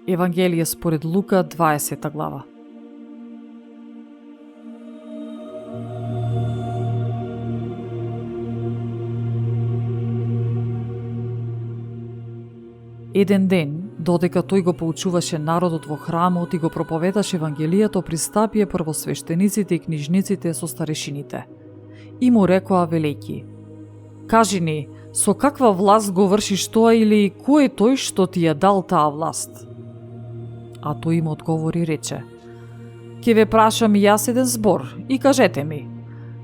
Евангелие според Лука, 20 глава. Еден ден, додека тој го поучуваше народот во храмот и го проповедаше Евангелието, пристапија првосвештениците и книжниците со старешините. И му рекоа велејќи: Кажи ни, со каква власт го вршиш тоа или кој е тој што ти ја дал таа власт? А тој им одговори и рече: Ке ве прашам и јас еден збор и кажете ми,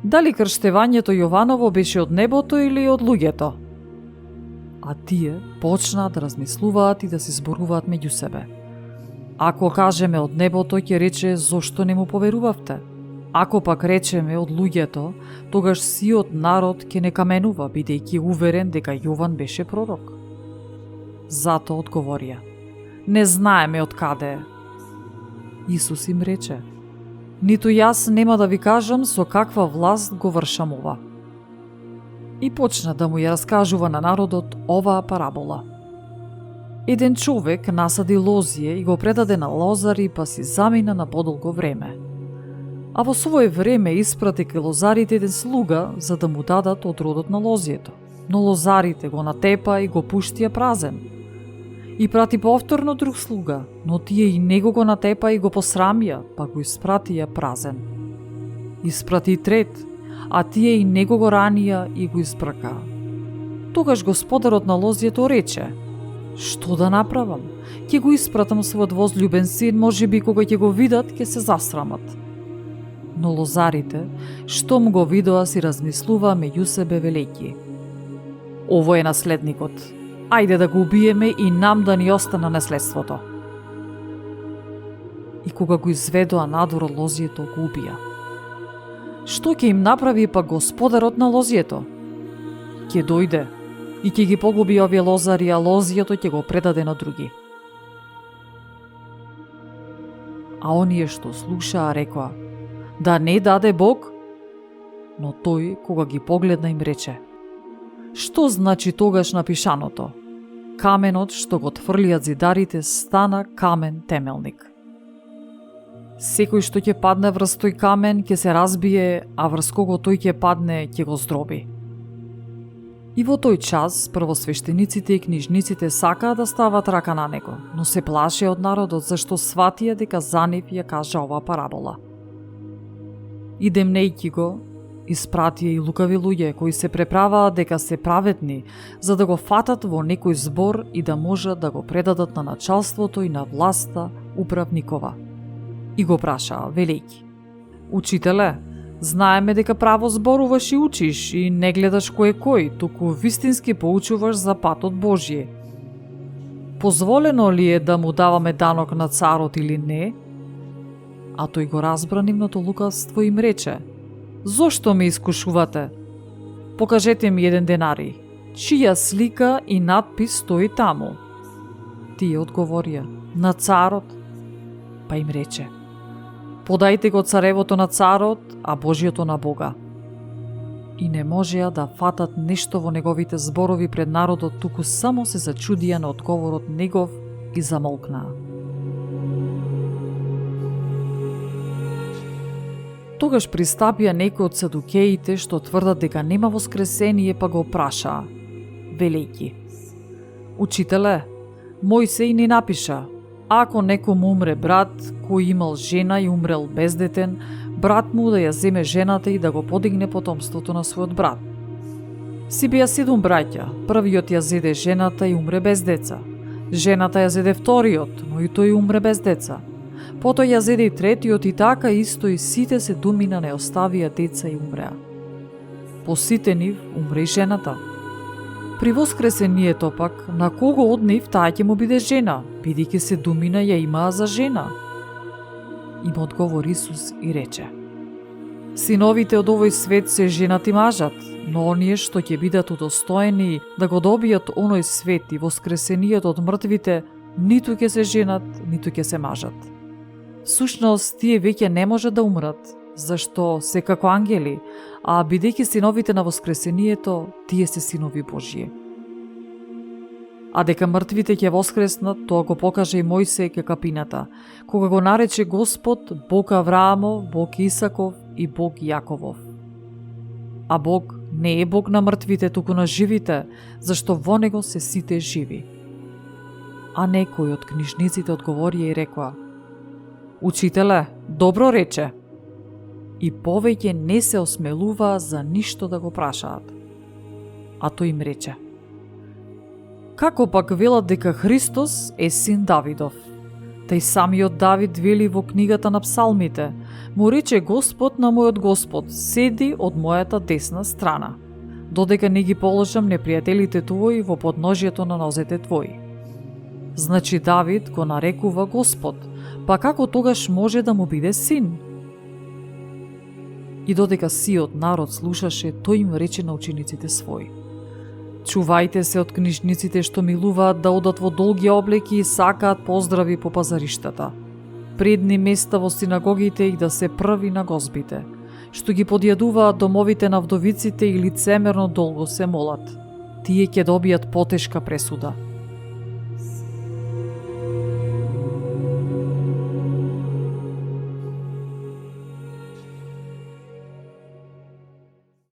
дали крштевањето Јованово беше од небото или од луѓето? А тие почнаа да размислуваат и да се зборуваат меѓу себе. Ако кажеме од небото, ќе рече: зошто не му поверувавте? Ако пак речеме од луѓето, тогаш сиот народ ќе не каменува, бидејќи уверен дека Јован беше пророк. Зато одговорија: Не знаеме од каде е. Исус им рече: Ниту јас нема да ви кажам со каква власт го вршам ова. И почна да му ја раскажува на народот оваа парабола. Еден човек насади лозие и го предаде на лозари, па си замина на подолго време. А во своје време испрати кај лозарите еден слуга за да му дадат од родот на лозието. Но лозарите го натепа и го пуштија празен. И прати повторно друг слуга, но тие и него го натепа и го посрамија, па го испратија празен. Испрати и трет, а тие и него го ранија и го испракаа. Тогаш господарот на лозието рече: Што да направам? Ќе го испратам својот возлюбен син, можеби кога ќе го видат, ќе се засрамат. Но лозарите, штом го видоа, си размислуваа меѓу себе велејќи: Ово е наследникот. Ајде да го убиеме и нам да ни остана наследството. И кога го изведоа надвор од лозието, го убија. Што ќе им направи пак господарот на лозието? Ќе дојде и ќе ги погуби овие лозари, а лозието ќе го предаде на други. А оние што слушаа рекоа: Да не даде Бог? Но тој, кога ги погледна, им рече: Што значи тогаш напишаното? Каменот што го отфрлиат зидарите стана камен темелник. Секој што ќе падне врз тој камен ќе се разбие, а врз кого тој ќе падне ќе го здроби. И во тој час првосвештениците и книжниците сакаа да стават рака на него, но се плашеа од народот зашто сватија дека за нив ја кажа оваа парабола. И демнејќи го, испратија и лукави луѓе кои се преправаа дека се праведни, за да го фатат во некој збор и да можат да го предадат на началството и на власта управникова. И го прашаа велејќи: Учителе, знаеме дека право зборуваш и учиш и не гледаш кој е кој, туку вистински поучуваш за патот Божје. Позволено ли е да му даваме данок на царот или не? А тој го разбра нивното лукавство и им рече: Зошто ме искушувате? Покажете ми еден денари, чија слика и надпис стои таму. Тие одговорија: На царот. Па им рече: Подајте го царевото на царот, а Божјото на Бога. И не можеа да фатат нешто во неговите зборови пред народот, туку само се зачудија на одговорот негов и замолкнаа. Тогаш пристапија некои од садукеите што тврдат дека нема воскресение, па го прашаа велејќи: Учителе, Мојсей ни напиша: Ако некому умре брат кој имал жена и умрел бездетен, брат му да ја земе жената и да го подигне потомството на својот брат. Си беа 7 браќа, првиот ја зеде жената и умре без деца. Жената ја зеде вториот, но и тој умре без деца. Потоа ја зеде и третиот и така исто и сите 7 не оставија деца и умреа. По сите нив умре и жената. При воскресението пак, на кого од нив таа ќе му биде жена, бидејќи 7 ја имаа за жена? Им одговори Исус и рече: Синовите од овој свет се женати мажат, но оние што ќе бидат удостоени да го добијат оној свет и воскресението од мртвите, ниту ќе се женат, ниту ќе се мажат. Сушност, тие веќе не можат да умрат, зашто се како ангели, а бидејќи синовите на воскресението, тие се синови Божји. А дека мртвите ќе воскреснат, тоа го покаже и Мојсей ке капината, кога го нарече Господ Бог Авраамов, Бог Исаков и Бог Јаковов. А Бог не е Бог на мртвите, туку на живите, зашто во него се сите живи. А некој од книжниците одговорија и рекоа: Учителе, добро рече. И повеќе не се осмелуваа за ништо да го прашаат. А тој им рече: Како пак велат дека Христос е син Давидов? Тај самиот Давид вели во книгата на псалмите: Му рече Господ на мојот Господ, седи од мојата десна страна, додека не ги положам непријателите твои во подножјето на нозете твои. Значи Давид го нарекува Господ, па како тогаш може да му биде син? И додека сиот народ слушаше, тој им рече на учениците своји: Чувајте се од книжниците што милуваат да одат во долги облеки и сакаат поздрави по пазариштата, предни места во синагогите и да се први на гозбите, што ги подјадуваат домовите на вдовиците и лицемерно долго се молат. Тие ќе добијат потешка пресуда.